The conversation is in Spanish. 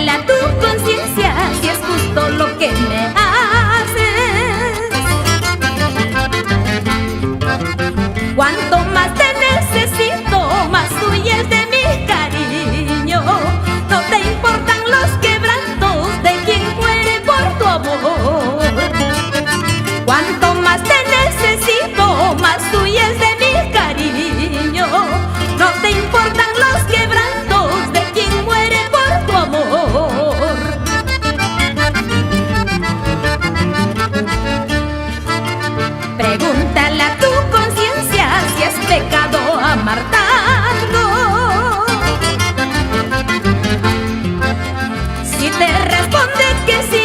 Pregúntale a tu conciencia si es justo lo que me haces. Cuanto más te necesito, más huyes de mi cariño. No te importan los quebrantos de quien muere por tu amor. Cuanto más te necesito, más huyes de mi cariño. No te importan los quebrantos de quien muere por tu amor. Pregúntale a tu conciencia si es pecado amar tanto. Si te responde que sí,